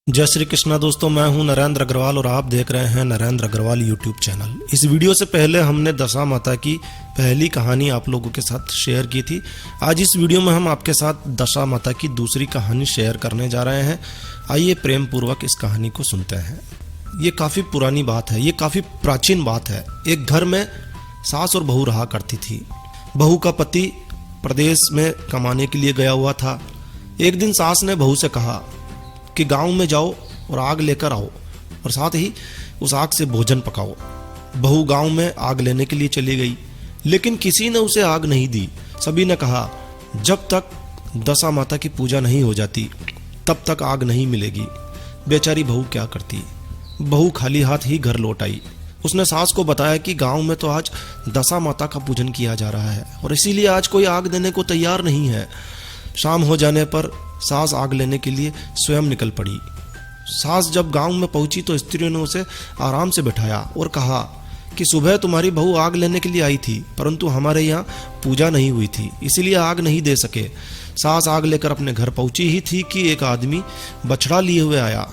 जय श्री कृष्णा दोस्तों, मैं हूं नरेंद्र अग्रवाल और आप देख रहे हैं नरेंद्र अग्रवाल यूट्यूब चैनल। इस वीडियो से पहले हमने दशा माता की पहली कहानी आप लोगों के साथ शेयर की थी। आज इस वीडियो में हम आपके साथ दशा माता की दूसरी कहानी शेयर करने जा रहे हैं। आइए प्रेम पूर्वक इस कहानी को सुनते हैं। ये काफ़ी पुरानी बात है, ये काफ़ी प्राचीन बात है। एक घर में सास और बहू रहा करती थी। बहू का पति प्रदेश में कमाने के लिए गया हुआ था। एक दिन सास ने बहू से कहा कि गांव में जाओ और आग लेकर आओ और साथ ही उस आग से भोजन पकाओ। बहू गांव में आग लेने के लिए चली गई, लेकिन किसी ने उसे आग नहीं दी। सभी ने कहा जब तक दशा माता की पूजा नहीं हो जाती तब तक आग नहीं मिलेगी। बेचारी बहू क्या करती। बहू खाली हाथ ही घर लौट आई। उसने सास को बताया कि गांव में तो आज दशा माता का पूजन किया जा रहा है और इसीलिए आज कोई आग देने को तैयार नहीं है। शाम हो जाने पर सास आग लेने के लिए स्वयं निकल पड़ी। सास जब गांव में पहुंची तो स्त्रियों ने उसे आराम से बिठाया और कहा कि सुबह तुम्हारी बहू आग लेने के लिए आई थी, परंतु हमारे यहाँ पूजा नहीं हुई थी, इसीलिए आग नहीं दे सके। सास आग लेकर अपने घर पहुंची ही थी कि एक आदमी बछड़ा लिए हुए आया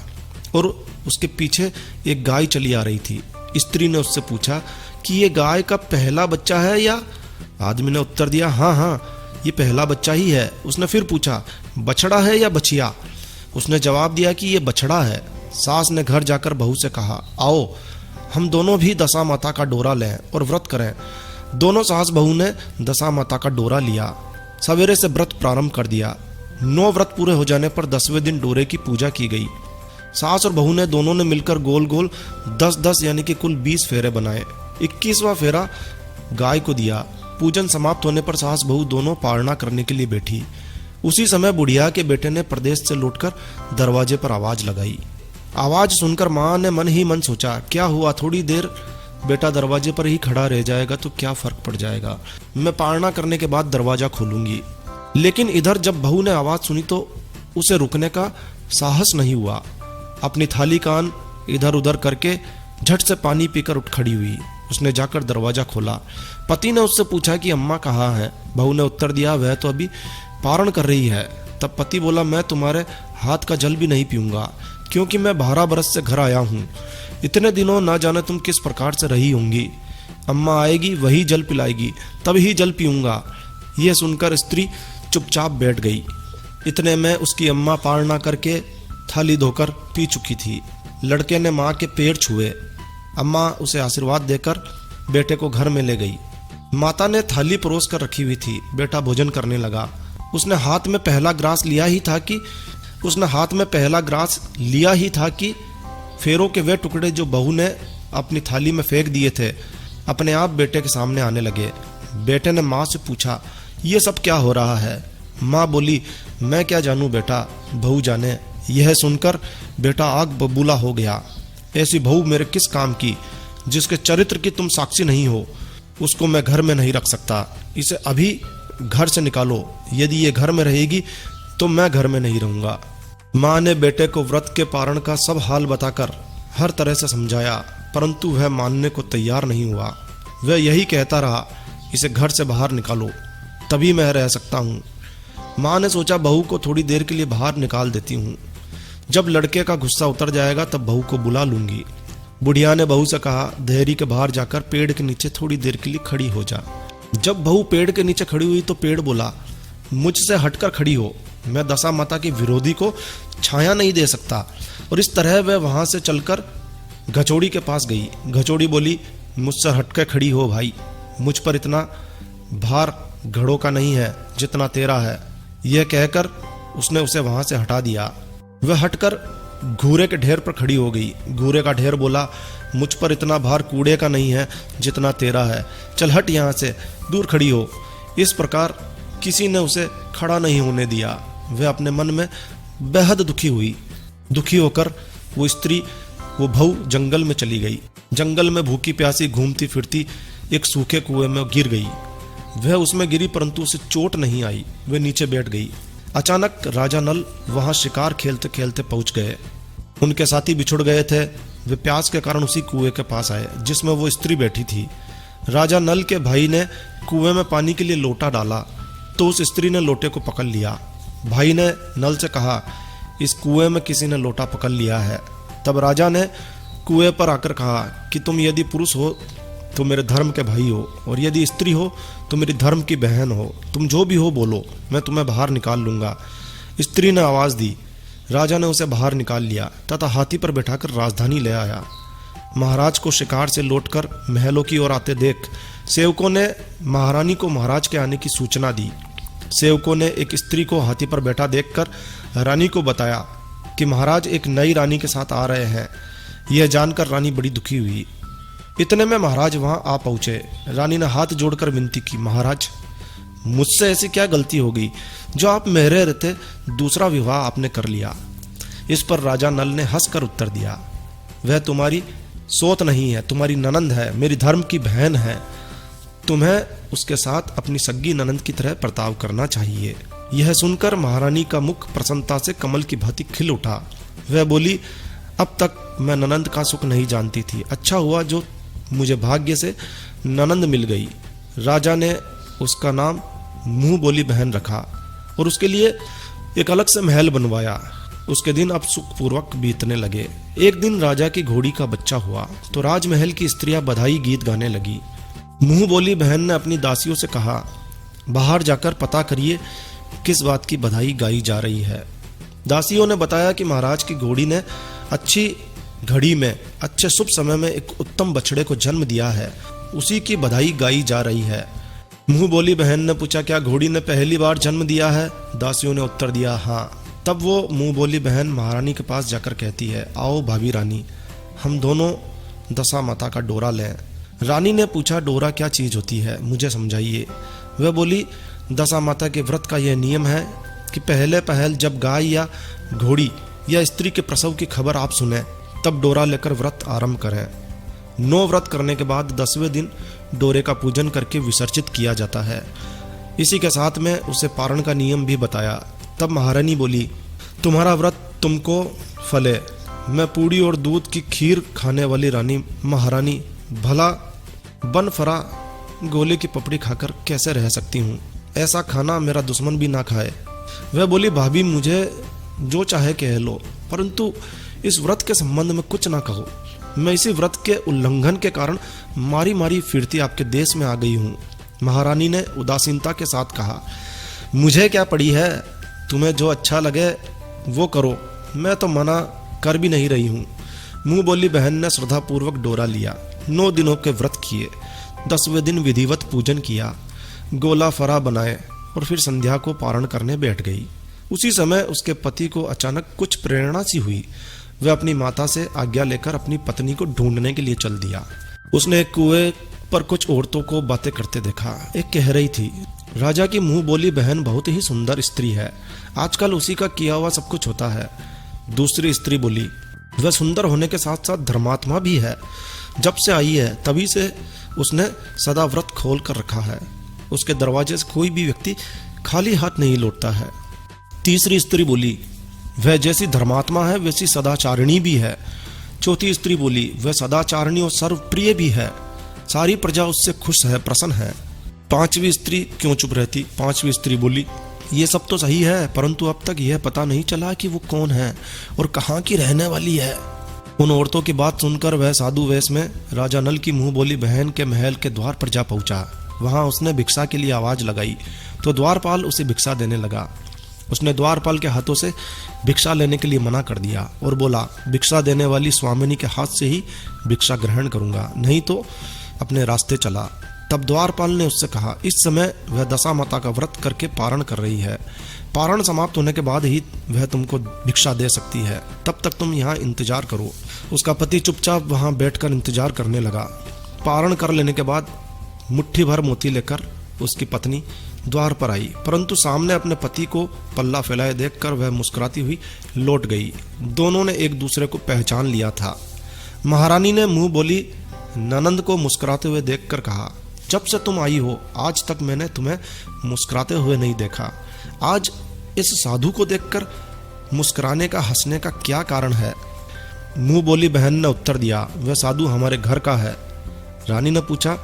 और उसके पीछे एक गाय चली आ रही थी। स्त्री ने उससे पूछा कि ये गाय का पहला बच्चा है या? आदमी ने उत्तर दिया, हाँ, ये पहला बच्चा ही है। उसने फिर पूछा, बछड़ा है या बछिया? उसने जवाब दिया कि ये बछड़ा है। सास ने घर जाकर बहू से कहा, आओ हम दोनों भी दशा माता का डोरा लें और व्रत करें। दोनों सास बहू ने दशा माता का डोरा लिया। सवेरे से व्रत प्रारंभ कर दिया। 9 व्रत पूरे हो जाने पर 10वें दिन डोरे की पूजा की गई। सास और बहू ने दोनों ने मिलकर गोल गोल 10-10 यानी कि कुल 20 फेरे बनाए। 21वां फेरा गाय को दिया। पूजन समाप्त होने पर सास बहू दोनों पारणा करने के लिए बैठी। उसी समय बुढ़िया के बेटे ने प्रदेश से लौटकर दरवाजे पर आवाज लगाई। आवाज सुनकर माँ ने मन ही मन सोचा, क्या हुआ, थोड़ी देर बेटा दरवाजे पर ही खड़ा रह जाएगा तो क्या फर्क पड़ जाएगा, मैं पारणा करने के बाद दरवाजा खोलूंगी। लेकिन इधर जब बहू ने आवाज सुनी तो उसे रुकने का साहस नहीं हुआ। अपनी थाली कान इधर उधर करके झट से पानी पीकर उठ खड़ी हुई। उसने जाकर दरवाजा खोला। पति ने उससे पूछा कि अम्मा कहाँ है? बहू ने उत्तर दिया, वह तो अभी पारण कर रही है। तब पति बोला, मैं तुम्हारे हाथ का जल भी नहीं पीऊंगा, क्योंकि मैं 12 बरस से घर आया हूँ। इतने दिनों ना जाने तुम किस प्रकार से रही होंगी। अम्मा आएगी वही जल पिलाएगी, तब ही जल पीऊंगा। यह सुनकर स्त्री चुपचाप बैठ गई। इतने में उसकी अम्मा पारणा करके थाली धोकर पी चुकी थी। लड़के ने माँ के पैर छुए। अम्मा उसे आशीर्वाद देकर बेटे को घर में ले गई। माता ने थाली परोस कर रखी हुई थी। बेटा भोजन करने लगा। उसने हाथ में पहला ग्रास लिया ही था कि फेरों के वे टुकड़े जो बहू ने अपनी थाली में फेंक दिए थे अपने आप बेटे के सामने आने लगे। बेटे ने माँ से पूछा, ये सब क्या हो रहा है? माँ बोली, मैं क्या जानूं बेटा, बहू जाने। यह सुनकर बेटा आग बबूला हो गया। ऐसी बहू मेरे किस काम की, जिसके चरित्र की तुम साक्षी नहीं हो, उसको मैं घर में नहीं रख सकता। इसे अभी घर से निकालो। यदि ये घर में रहेगी तो मैं घर में नहीं रहूंगा। माँ ने बेटे को व्रत के पारण का सब हाल बताकर हर तरह से समझाया, परंतु वह मानने को तैयार नहीं हुआ। वह यही कहता रहा, इसे घर से बाहर निकालो, तभी मैं रह सकता हूँ। माँ ने सोचा, बहू को थोड़ी देर के लिए बाहर निकाल देती हूँ। जब लड़के का गुस्सा उतर जाएगा तब बहू को बुला लूंगी। बुढ़िया ने बहू से कहा, देहरी के बाहर जाकर पेड़ के नीचे थोड़ी देर के लिए खड़ी हो जा। जब बहू पेड़ के नीचे खड़ी हुई तो पेड़ बोला, मुझसे हटकर खड़ी हो, मैं दशा माता के विरोधी को छाया नहीं दे सकता। और इस तरह वह वहां से चलकर घचोड़ी के पास गई। घचोड़ी बोली, मुझसे हटकर खड़ी हो भाई, मुझ पर इतना भार घड़ों का नहीं है जितना तेरा है। यह कहकर उसने उसे वहां से हटा दिया। वह हटकर घूरे के ढेर पर खड़ी हो गई। घूरे का ढेर बोला, मुझ पर इतना भार कूड़े का नहीं है जितना तेरा है, चल हट यहाँ से, दूर खड़ी हो। इस प्रकार किसी ने उसे खड़ा नहीं होने दिया। वह अपने मन में बेहद दुखी हुई। दुखी होकर वो बहू जंगल में चली गई। जंगल में भूखी प्यासी घूमती फिरती एक सूखे कुएं में गिर गई। वह उसमें गिरी परंतु उसे चोट नहीं आई। वह नीचे बैठ गई। अचानक राजा नल वहां शिकार खेलते खेलते पहुंच गए। उनके साथी बिछुड़ गए थे। वे प्यास के कारण उसी कुएं के पास आए जिसमें वो स्त्री बैठी थी। राजा नल के भाई ने कुएं में पानी के लिए लोटा डाला तो उस स्त्री ने लोटे को पकड़ लिया। भाई ने नल से कहा इस कुएं में किसी ने लोटा पकड़ लिया है। तब राजा ने कुएं पर आकर कहा कि तुम यदि पुरुष हो तो मेरे धर्म के भाई हो, और यदि स्त्री हो तो मेरी धर्म की बहन हो। तुम जो भी हो बोलो, मैं तुम्हें बाहर निकाल लूंगा। स्त्री ने आवाज दी। राजा ने उसे बाहर निकाल लिया तथा हाथी पर बैठाकर राजधानी ले आया। महाराज को शिकार से लौटकर महलों की ओर आते देख सेवकों ने महारानी को महाराज के आने की सूचना दी। सेवकों ने एक स्त्री को हाथी पर बैठा देखकर रानी को बताया कि महाराज एक नई रानी के साथ आ रहे हैं। यह जानकर रानी बड़ी दुखी हुई। इतने में महाराज वहां आ पहुंचे। रानी ने हाथ जोड़कर विनती की, महाराज मुझसे ऐसी क्या गलती हो गई जो आप मेरे रहते दूसरा विवाह आपने कर लिया। इस पर राजा नल ने हंसकर उत्तर दिया, वह तुम्हारी सोत नहीं है, तुम्हारी ननंद है, मेरी धर्म की बहन है। तुम्हें उसके साथ अपनी सग्गी ननंद की तरह बर्ताव करना चाहिए। यह सुनकर महारानी का मुख प्रसन्नता से कमल की भांति खिल उठा। वह बोली, अब तक मैं ननंद का सुख नहीं जानती थी, अच्छा हुआ जो मुझे भाग्य से ननंद मिल गई। राजा ने उसका नाम मुंह बोली बहन रखा और उसके लिए एक अलग से महल बनवाया। उसके दिन अब सुखपूर्वक बीतने लगे। एक दिन राजा की घोड़ी का बच्चा हुआ तो राजमहल की स्त्रियां बधाई गीत गाने लगी। मुंह बोली बहन ने अपनी दासियों से कहा, बाहर जाकर पता करिए किस बात की बधाई गाई जा रही है। दासियों ने बताया कि महाराज की घोड़ी ने अच्छी घड़ी में अच्छे शुभ समय में एक उत्तम बछड़े को जन्म दिया है, उसी की बधाई गाई जा रही है। मुंह बोली बहन ने पूछा, क्या घोड़ी ने पहली बार जन्म दिया है? दासियों ने उत्तर दिया, हाँ। तब वो मुंह बोली बहन महारानी के पास जाकर कहती है, आओ भाभी रानी, हम दोनों दशा माता का डोरा लें। रानी ने पूछा, डोरा क्या चीज होती है, मुझे समझाइए। वह बोली, दशा माता के व्रत का यह नियम है कि पहले पहल जब गाय या घोड़ी या स्त्री के प्रसव की खबर आप सुने तब डोरा लेकर व्रत आरंभ करें। 9 व्रत करने के बाद 10वें दिन डोरे का पूजन करके विसर्जित किया जाता है। इसी के साथ में उसे पारण का नियम भी बताया। तब महारानी बोली, तुम्हारा व्रत तुमको फले। मैं पूड़ी और दूध की खीर खाने वाली रानी महारानी भला बन फरा गोले की पपड़ी खाकर कैसे रह सकती हूँ? ऐसा खाना मेरा दुश्मन भी ना खाए। वह बोली, भाभी मुझे जो चाहे कह लो, परंतु इस व्रत के संबंध में कुछ ना कहो। मैं इसी व्रत के उल्लंघन के कारण मारी मारी फिरती आपके देश में आ गई हूँ। महारानी ने उदासीनता के साथ कहा, मुझे क्या पड़ी है, तुम्हें जो अच्छा लगे वो करो, मैं तो मना कर भी नहीं रही हूँ। मुंह बोली बहन ने श्रद्धापूर्वक डोरा लिया, 9 दिनों के व्रत किए, 10वें दिन विधिवत पूजन किया, गोला फरा बनाए और फिर संध्या को पारण करने बैठ गई। उसी समय उसके पति को अचानक कुछ प्रेरणा सी हुई। वह अपनी माता से आज्ञा लेकर अपनी पत्नी को ढूंढने के लिए चल दिया। उसने एक कुएं पर कुछ औरतों को बातें करते देखा। एक कह रही थी, राजा की मुंह बोली बहन बहुत ही सुंदर स्त्री है, आजकल उसी का किया हुआ सब कुछ होता है। दूसरी स्त्री बोली, वह सुंदर होने के साथ साथ धर्मात्मा भी है, जब से आई है तभी से उसने सदा व्रत खोल कर रखा है, उसके दरवाजे से कोई भी व्यक्ति खाली हाथ नहीं लौटता है। तीसरी स्त्री बोली, वह जैसी धर्मात्मा है वैसी सदाचारिणी भी है। चौथी स्त्री बोली, वह सदाचारिणी और सर्वप्रिय भी है, सारी प्रजा उससे खुश है, प्रसन्न है। पांचवी स्त्री क्यों चुप रहती? पांचवी स्त्री बोली, ये सब तो सही है, परंतु अब तक यह पता नहीं चला कि वो कौन है और कहाँ की रहने वाली है। उन औरतों की बात सुनकर वह साधु वेश में राजा नल की मुंह बोली बहन के महल के द्वार पर जा पहुंचा। वहां उसने भिक्षा के लिए आवाज लगाई तो द्वारपाल उसे भिक्षा देने लगा। उसने द्वारपाल के हाथों से भिक्षा लेने के लिए मना कर दिया और बोला, भिक्षा देने वाली स्वामिनी के हाथ से ही भिक्षा ग्रहण करूंगा, नहीं तो अपने रास्ते चला। तब द्वारपाल ने उससे कहा, इस समय वह दशा माता का व्रत करके पारण कर रही है, पारण समाप्त होने के बाद ही वह तुमको भिक्षा दे सकती है, तब तक तुम यहाँ इंतजार करो। उसका पति चुपचाप वहां बैठकर इंतजार करने लगा। पारण कर लेने के बाद मुट्ठी भर मोती लेकर उसकी पत्नी द्वार पर आई, परंतु सामने अपने पति को पल्ला फैलाए देखकर वह मुस्कुराती हुई लौट गई। दोनों ने एक दूसरे को पहचान लिया था। महारानी ने मुंह बोली ननंद को मुस्कुराते हुए देखकर कहा, जब से तुम आई हो आज तक मैंने तुम्हें मुस्कुराते हुए नहीं देखा। आज इस साधु को देखकर मुस्कुराने का, हंसने का क्या कारण है? मुंह बोली बहन ने उत्तर दिया, वह साधु हमारे घर का है। रानी ने पूछा,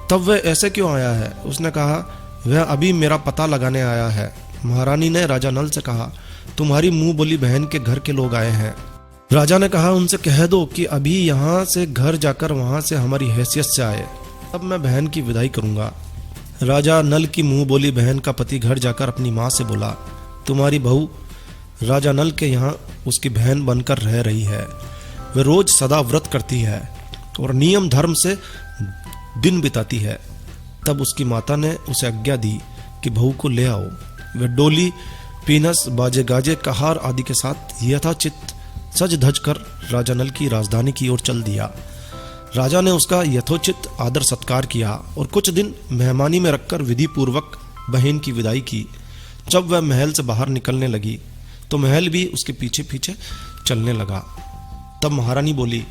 तब वह ऐसे क्यों आया है? उसने कहा, वह अभी मेरा पता लगाने आया है। महारानी ने राजा नल से कहा, तुम्हारी मुंह बोली बहन के घर के लोग आए हैं। राजा ने कहा, उनसे कह दो कि अभी यहाँ से घर जाकर वहां से हमारी हैसियत से आए, तब मैं बहन की विदाई करूंगा। राजा नल की मुंह बोली बहन का पति घर जाकर अपनी माँ से बोला, तुम्हारी बहू राजा नल के यहाँ उसकी बहन बनकर रह रही है। वह रोज सदा व्रत करती है और नियम धर्म से दिन बिताती है। तब उसकी माता ने उसे आज्ञा दी कि बहू को ले आओ। वह डोली, पीनस, बाजे गाजे, कहार आदि के साथ यथाचित सज धज कर राजा नल की राजधानी की ओर चल दिया। राजा ने उसका यथोचित आदर सत्कार किया और कुछ दिन मेहमानी में रखकर विधि पूर्वक बहन की विदाई की। जब वह महल से बाहर निकलने लगी तो महल भी उसके पीछे पीछे चलने लगा। तब महारानी बोली,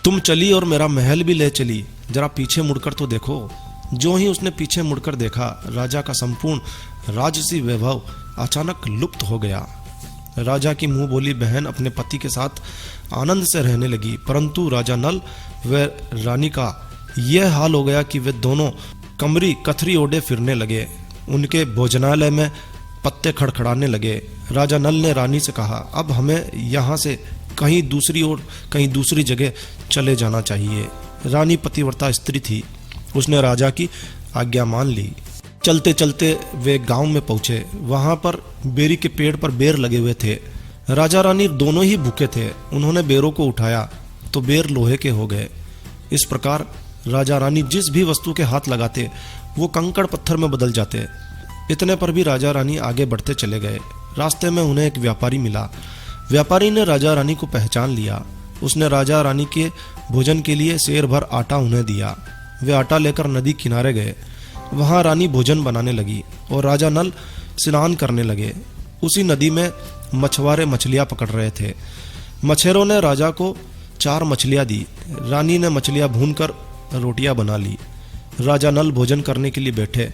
तुम चली और मेरा महल भी ले चली, जरा पीछे मुड़कर तो देखो। जो ही उसने पीछे मुड़कर देखा, राजा का संपूर्ण राजसी वैभव अचानक लुप्त हो गया। राजा की मुंह बोली बहन अपने पति के साथ आनंद से रहने लगी, परंतु राजा नल व रानी का यह हाल हो गया कि वे दोनों कमरी कथरी ओढ़े फिरने लगे। उनके भोजनालय में पत्ते खड़खड़ाने लगे। राजा नल ने रानी से कहा, अब हमें यहाँ से कहीं दूसरी ओर, कहीं दूसरी जगह चले जाना चाहिए। रानी पतिव्रता स्त्री थी, उसने राजा की आज्ञा मान ली। चलते चलते वे गांव में पहुंचे। वहां पर बेरी के पेड़ पर बेर लगे हुए थे। राजा रानी दोनों ही भूखे थे। उन्होंने बेरों को उठाया तो बेर लोहे के हो गए। इस प्रकार राजा रानी जिस भी वस्तु के हाथ लगाते वो कंकड़ पत्थर में बदल जाते। इतने पर भी राजा रानी आगे बढ़ते चले गए। रास्ते में उन्हें एक व्यापारी मिला। व्यापारी ने राजा रानी को पहचान लिया। उसने राजा रानी के भोजन के लिए सेर भर आटा उन्हें दिया। वे आटा लेकर नदी किनारे गए। वहां रानी भोजन बनाने लगी और राजा नल स्नान करने लगे। उसी नदी में मछुआरे मछलियां पकड़ रहे थे। मछेरों ने राजा को 4 मछलियां दी। रानी ने मछलियां भूनकर रोटियां बना ली। राजा नल भोजन करने के लिए बैठे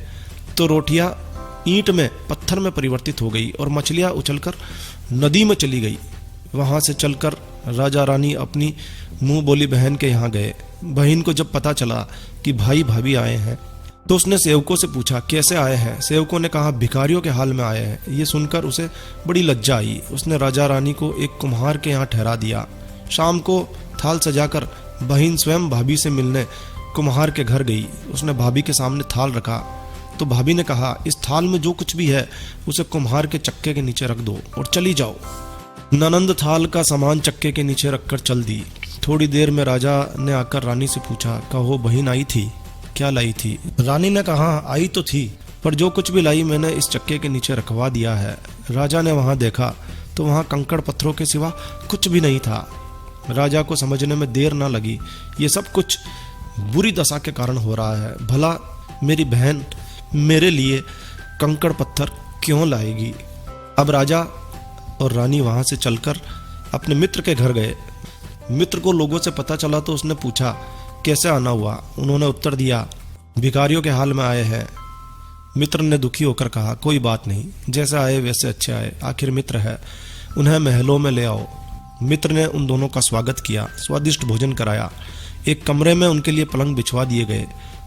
तो रोटियां ईंट में पत्थर में परिवर्तित हो गई और मछलियां उछलकर नदी में चली गई। वहां से चलकर राजा रानी अपनी मुंह बोली बहन के यहाँ गए। बहन को जब पता चला कि भाई भाभी आए हैं तो उसने सेवकों से पूछा, कैसे आए हैं? सेवकों ने कहा, भिखारियों के हाल में आए हैं। ये सुनकर उसे बड़ी लज्जा आई। उसने राजा रानी को एक कुम्हार के यहाँ ठहरा दिया। शाम को थाल सजाकर बहन स्वयं भाभी से मिलने कुम्हार के घर गई। उसने भाभी के सामने थाल रखा तो भाभी ने कहा, इस थाल में जो कुछ भी है उसे कुम्हार के चक्के के नीचे रख दो और चली जाओ। ननंद थाल का सामान चक्के के नीचे रखकर चल दी। थोड़ी देर में राजा ने आकर रानी से पूछा, कहो बहन आई थी? क्या लाई थी? रानी ने कहा, आई तो थी, पर जो कुछ भी लाई मैंने इस चक्के के नीचे रखवा दिया है। राजा ने वहां देखा तो वहां कंकड़ पत्थरों के सिवा कुछ भी नहीं था। राजा को समझने में देर न लगी, ये सब कुछ बुरी दशा के कारण हो रहा है। भला मेरी बहन मेरे लिए कंकड़ पत्थर क्यों लाएगी? अब राजा और रानी वहां से चलकर अपने मित्र के घर गए। मित्र को लोगों से पता चला तो उसने पूछा, कैसे आना हुआ? उन्होंने उत्तर दिया, भिखारियों के हाल में आए हैं। मित्र ने दुखी होकर कहा, कोई बात नहीं, जैसे आए वैसे अच्छे आए, आखिर मित्र है, उन्हें महलों में ले आओ। मित्र ने उन दोनों का स्वागत किया, स्वादिष्ट भोजन कराया। एक कमरे में उनके लिए पलंग बिछवा दिए गए।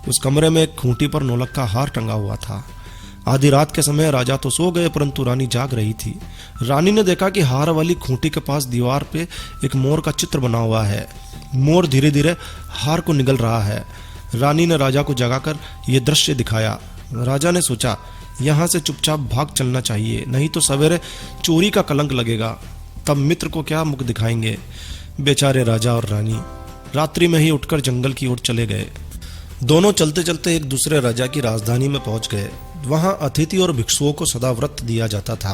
उस कमरे में एक खूंटी पर नौलख का हार टंगा हुआ था। आधी रात के समय राजा तो सो गए, परंतु रानी जाग रही थी। रानी ने देखा कि हार वाली खूंटी के पास दीवार पे एक मोर का चित्र बना हुआ है। मोर धीरे धीरे हार को निगल रहा है। रानी ने राजा को जगाकर यह दृश्य दिखाया। राजा ने सोचा, यहाँ से चुपचाप भाग चलना चाहिए, नहीं तो सवेरे चोरी का कलंक लगेगा। तब मित्र को क्या मुख दिखाएंगे? बेचारे राजा और रानी रात्रि में ही उठकर जंगल की ओर चले गए। दोनों चलते चलते एक दूसरे राजा की राजधानी में पहुंच गए। वहां अतिथि और भिक्षुओं को सदाव्रत दिया जाता था।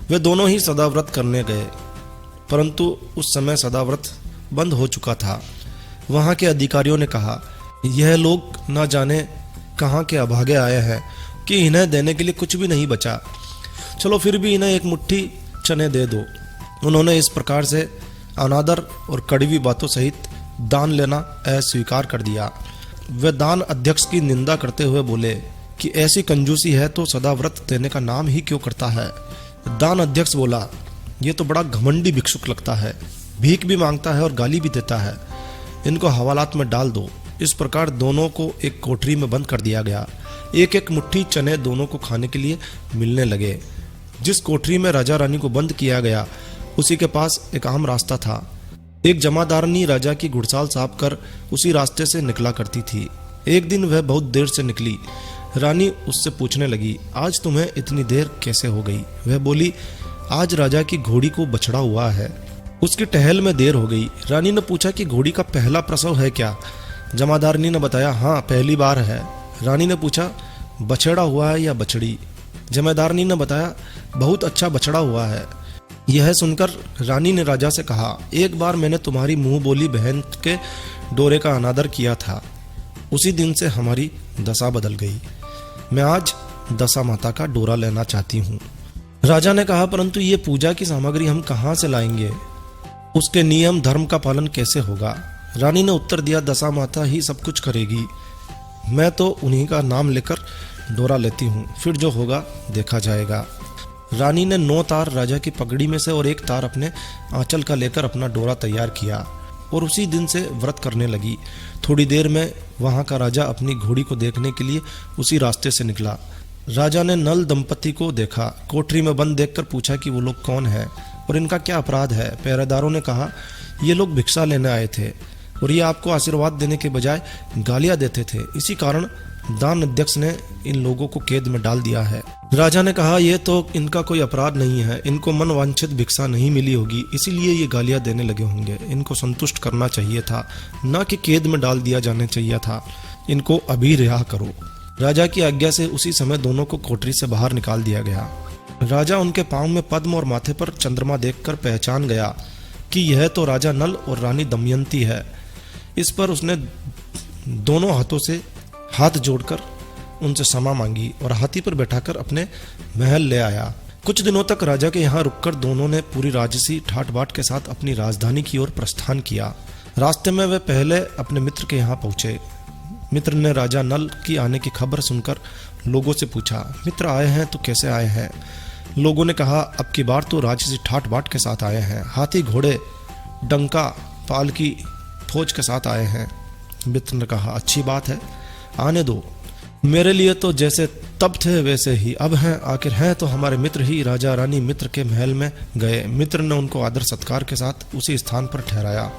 वे दोनों ही सदाव्रत करने गए, परंतु उस समय सदाव्रत बंद हो चुका था। वहां के अधिकारियों ने कहा, यह लोग न जाने कहां के अभागे आए हैं कि इन्हें देने के लिए कुछ भी नहीं बचा। चलो फिर भी इन्हें एक मुट्ठी चने दे दो। उन्होंने इस प्रकार से अनादर और कड़वी बातों सहित दान लेना अस्वीकार कर दिया। वे दान अध्यक्ष की निंदा करते हुए बोले कि ऐसी कंजूसी है तो सदाव्रत देने का नाम ही क्यों करता है। दान अध्यक्ष बोला, ये तो बड़ा घमंडी भिक्षुक लगता है, भीख भी मांगता है और गाली भी देता है, इनको हवालात में डाल दो। इस प्रकार दोनों को एक कोठरी में बंद कर दिया गया। एक एक मुट्ठी चने दोनों को खाने के लिए मिलने लगे। जिस कोठरी में राजा रानी को बंद किया गया उसी के पास एक आम रास्ता था। एक जमादारनी राजा की घुड़साल साफ कर उसी रास्ते से निकला करती थी। एक दिन वह बहुत देर से निकली। रानी उससे पूछने लगी, आज तुम्हें इतनी देर कैसे हो गई? वह बोली, आज राजा की घोड़ी को बछड़ा हुआ है, उसकी टहल में देर हो गई। रानी ने पूछा कि घोड़ी का पहला प्रसव है क्या? जमादारनी ने बताया, हाँ पहली बार है। रानी ने पूछा, बछड़ा हुआ है या बछड़ी? जमादारनी ने बताया, बहुत अच्छा बछड़ा हुआ है। यह सुनकर रानी ने राजा से कहा, एक बार मैंने तुम्हारी मुंह बोली बहन के डोरे का अनादर किया था, उसी दिन से हमारी दशा बदल गई। मैं आज दशा माता का डोरा लेना चाहती हूँ। राजा ने कहा, परंतु ये पूजा की सामग्री हम कहाँ से लाएंगे? उसके नियम धर्म का पालन कैसे होगा? रानी ने उत्तर दिया, दशा माता ही सब कुछ करेगी, मैं तो उन्हीं का नाम लेकर डोरा लेती हूँ, फिर जो होगा देखा जाएगा। रानी ने 9 तार राजा की पगड़ी में से और 1 तार अपने आंचल का लेकर अपना डोरा तैयार किया और उसी दिन से व्रत करने लगी। थोड़ी देर में वहां का राजा अपनी घोड़ी को देखने के लिए उसी रास्ते से निकला। राजा ने नल दंपति को देखा। कोठरी में बंद देखकर पूछा कि वो लोग कौन है और इनका क्या अपराध है? पहरेदारों ने कहा, ये लोग भिक्षा लेने आए थे और ये आपको आशीर्वाद देने के बजाय गालियां देते थे, इसी कारण दान अध्यक्ष ने इन लोगों को कैद में डाल दिया है। राजा ने कहा, यह तो इनका कोई अपराध नहीं है, इनको मन वांछित भिक्षा नहीं मिली होगी, इसीलिए ये गालियां देने लगे होंगे। इनको संतुष्ट करना चाहिए था, न कि कैद में डाल दिया जाने चाहिए था। इनको अभी रिहा करो। राजा की आज्ञा से उसी समय दोनों को कोठरी से बाहर निकाल दिया गया। राजा उनके पांव में पद्म और माथे पर चंद्रमा देखकर पहचान गया कि यह तो राजा नल और रानी दमयंती है। इस पर उसने दोनों हाथों से हाथ जोड़कर उनसे क्षमा मांगी और हाथी पर बैठाकर अपने महल ले आया। कुछ दिनों तक राजा के यहाँ रुककर दोनों ने पूरी राजसी ठाट बाट के साथ अपनी राजधानी की ओर प्रस्थान किया। रास्ते में वे पहले अपने मित्र के यहाँ पहुंचे। मित्र ने राजा नल की आने की खबर सुनकर लोगों से पूछा, मित्र आए हैं तो कैसे आए हैं? लोगों ने कहा, अब की बार तो राजसी ठाट बाट के साथ आए हैं, हाथी घोड़े डंका पालकी फौज के साथ आए हैं। मित्र ने कहा, अच्छी बात है, आने दो, मेरे लिए तो जैसे तब थे वैसे ही अब हैं, आखिर हैं तो हमारे मित्र ही। राजा रानी मित्र के महल में गए। मित्र ने उनको आदर सत्कार के साथ उसी स्थान पर ठहराया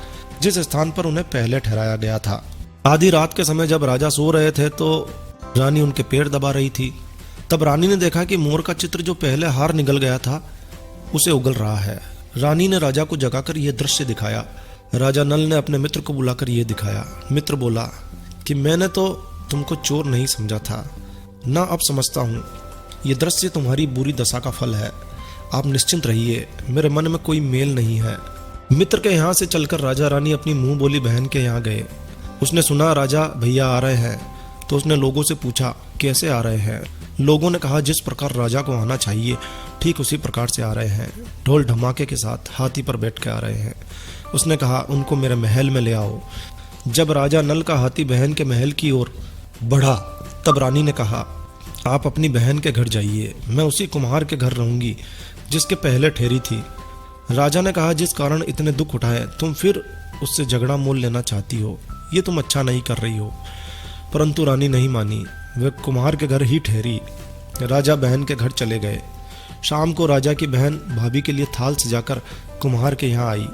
जिस स्थान पर उन्हें पहले ठहराया गया था। आधी रात के समय जब राजा सो रहे थे तो रानी उनके पैर दबा रही थी। तब रानी ने देखा कि मोर का चित्र जो पहले हार निगल गया था उसे उगल रहा है। रानी ने राजा को जगाकर यह दृश्य दिखाया। राजा नल ने अपने मित्र को बुलाकर यह दिखाया। मित्र बोला कि मैंने तो तुमको चोर नहीं समझा था, ना अब समझता हूँ। ये दृश्य तुम्हारी बुरी दशा का फल है। आप निश्चिंत रहिए, मेरे मन में कोई मेल नहीं है। मित्र के यहाँ से चलकर राजा रानी अपनी मुंह बोली बहन के यहाँ गए। उसने सुना राजा भैया आ रहे हैं तो उसने लोगों से पूछा, कैसे आ रहे हैं? लोगों ने कहा, जिस प्रकार राजा को आना चाहिए ठीक उसी प्रकार से आ रहे हैं, ढोल धमाके के साथ हाथी पर बैठ के आ रहे हैं। उसने कहा, उनको मेरे महल में ले आओ। जब राजा नल का हाथी बहन के महल की ओर बढ़ा तब रानी ने कहा, आप अपनी बहन के घर जाइए, मैं उसी कुम्हार के घर रहूंगी जिसके पहले ठहरी थी। राजा ने कहा, जिस कारण इतने दुख उठाए तुम फिर उससे झगड़ा मोल लेना चाहती हो, ये तुम अच्छा नहीं कर रही हो। परंतु रानी नहीं मानी, वे कुम्हार के घर ही ठहरी। राजा बहन के घर चले गए। शाम को राजा की बहन भाभी के लिए थाल सजाकर कुम्हार के यहाँ आई।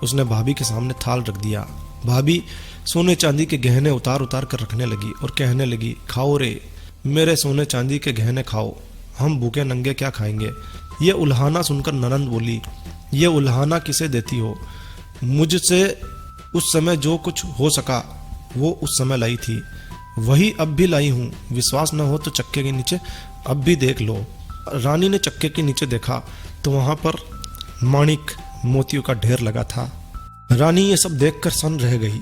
उसने भाभी के सामने थाल रख दिया। भाभी सोने चांदी के गहने उतार उतार कर रखने लगी और कहने लगी, खाओ रे मेरे सोने चांदी के गहने खाओ, हम भूखे नंगे क्या खाएंगे। ये उल्हाना सुनकर ननंद बोली, ये उल्हाना किसे देती हो? मुझसे उस समय जो कुछ हो सका वो उस समय लाई थी, वही अब भी लाई हूँ। विश्वास न हो तो चक्के के नीचे अब भी देख लो। रानी ने चक्के के नीचे देखा तो वहां पर माणिक मोतियों का ढेर लगा था। रानी ये सब देखकर सन्न रह गई।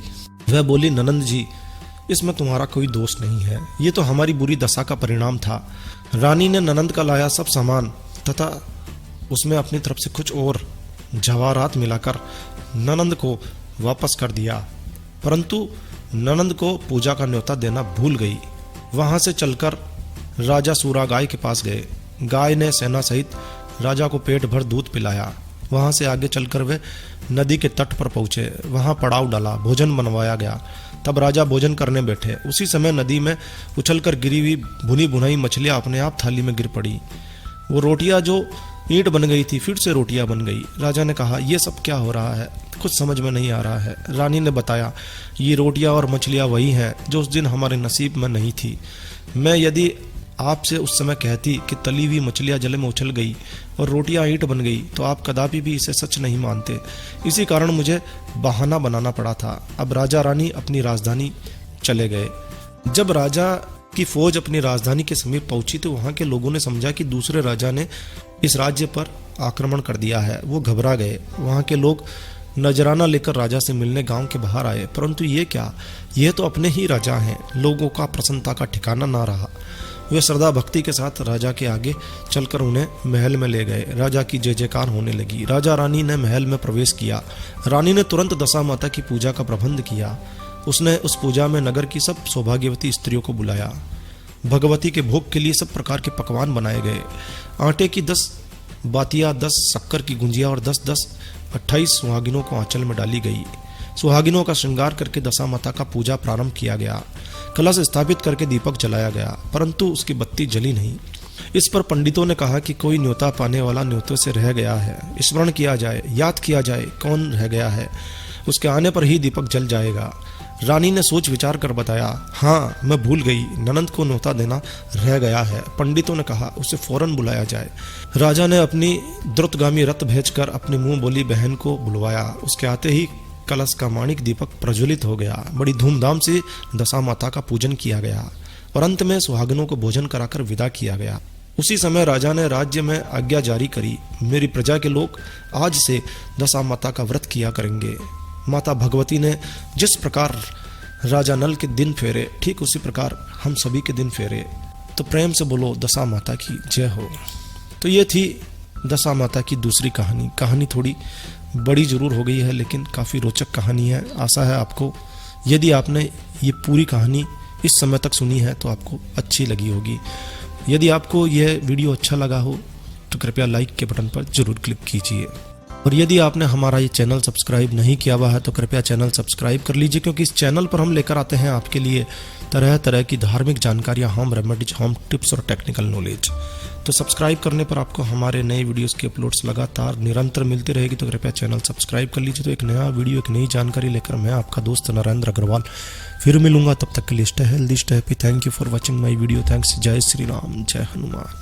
वह बोली, ननंद जी, इसमें तुम्हारा कोई दोष नहीं है, ये तो हमारी बुरी दशा का परिणाम था। रानी ने ननंद का लाया सब सामान तथा उसमें अपनी तरफ से कुछ और जवाहरात मिलाकर ननंद को वापस कर दिया, परंतु ननंद को पूजा का न्योता देना भूल गई। वहां से चलकर राजा सूरा गाय के पास गए। गाय ने सेना सहित राजा को पेट भर दूध पिलाया। वहां से आगे चलकर वे नदी के तट पर पहुंचे। वहां पड़ाव डाला, भोजन बनवाया गया। तब राजा भोजन करने बैठे। उसी समय नदी में उछलकर गिरी हुई भुनी भुनाई मछलियां अपने आप थाली में गिर पड़ी। वो रोटियां जो ईंट बन गई थी, फिर से रोटियां बन गई। राजा ने कहा, ये सब क्या हो रहा है, कुछ समझ में नहीं आ रहा है। रानी ने बताया, ये रोटियां और मछलियां वही हैं जो उस दिन हमारे नसीब में नहीं थी। मैं यदि आपसे उस समय कहती कि तली हुई मछलियां जल में उछल गई और रोटियां ईंट बन गई, तो आप कदापि भी इसे सच नहीं मानते। इसी कारण मुझे बहाना बनाना पड़ा था। अब राजा रानी अपनी राजधानी चले गए। जब राजा की फौज अपनी राजधानी के समीप पहुंची तो वहां के लोगों ने समझा कि दूसरे राजा ने इस राज्य पर आक्रमण कर दिया है। वो घबरा गए। वहां के लोग नजराना लेकर राजा से मिलने गांव के बाहर आए, परंतु ये क्या, ये तो अपने ही राजा हैं। लोगों का प्रसन्नता का ठिकाना ना रहा। वे श्रद्धा भक्ति के साथ राजा के आगे चलकर उन्हें महल में ले गए। राजा की जय जयकार होने लगी। राजा रानी ने महल में प्रवेश किया। रानी ने तुरंत दशा माता की पूजा का प्रबंध किया। उसने उस पूजा में नगर की सब सौभाग्यवती स्त्रियों को बुलाया। भगवती के भोग के लिए सब प्रकार के पकवान बनाए गए। आटे की 10 बातियां, 10 शक्कर की गुंजिया और 10-10 28 सुहागिनों को आंचल में डाली गई। सुहागिनों का श्रृंगार करके दशा माता का पूजा प्रारंभ किया गया। कलश स्थापित करके दीपक जलाया गया, परंतु उसकी बत्ती जली नहीं। इस पर पंडितों ने कहा कि कोई न्योता पाने वाला न्योते से रह गया है। स्मरण किया जाए, याद किया जाए कौन रह गया है, उसके आने पर ही दीपक जल जाएगा। रानी ने सोच विचार कर बताया, हाँ मैं भूल गई, ननंद को न्योता देना रह गया है। पंडितों ने कहा, उसे फौरन बुलाया जाए। राजा ने अपनी द्रुतगामी रथ भेजकर अपनी मुंह बोली बहन को बुलवाया। उसके आते ही कलश का माणिक दीपक प्रज्वलित हो गया। बड़ी धूमधाम से दशा माता का पूजन किया गया और अंत में सुहागिनों को भोजन कराकर विदा किया गया। उसी समय राजा ने राज्य में आज्ञा जारी करी, मेरी प्रजा के लोग आज से दशा माता का व्रत किया करेंगे। माता भगवती ने जिस प्रकार राजा नल के दिन फेरे, ठीक उसी प्रकार हम सभी के दिन फेरे। तो प्रेम से बोलो दशा माता की जय हो। तो ये थी दशा माता की दूसरी कहानी। कहानी थोड़ी बड़ी जरूर हो गई है, लेकिन काफ़ी रोचक कहानी है। आशा है आपको, यदि आपने ये पूरी कहानी इस समय तक सुनी है तो आपको अच्छी लगी होगी। यदि आपको यह वीडियो अच्छा लगा हो तो कृपया लाइक के बटन पर जरूर क्लिक कीजिए। और यदि आपने हमारा ये चैनल सब्सक्राइब नहीं किया हुआ है तो कृपया चैनल सब्सक्राइब कर लीजिए, क्योंकि इस चैनल पर हम लेकर आते हैं आपके लिए तरह तरह की धार्मिक जानकारियाँ, होम रेमेडीज, होम टिप्स और टेक्निकल नॉलेज। तो सब्सक्राइब करने पर आपको हमारे नए वीडियोस की अपलोड्स लगातार निरंतर मिलती रहेगी। तो कृपया चैनल सब्सक्राइब कर लीजिए। तो एक नया वीडियो, एक नई जानकारी लेकर मैं आपका दोस्त नरेंद्र अग्रवाल फिर मिलूंगा। तब तक के लिए stay healthy, stay happy. Thank you for watching my video. Thanks. जय श्री राम, जय हनुमान।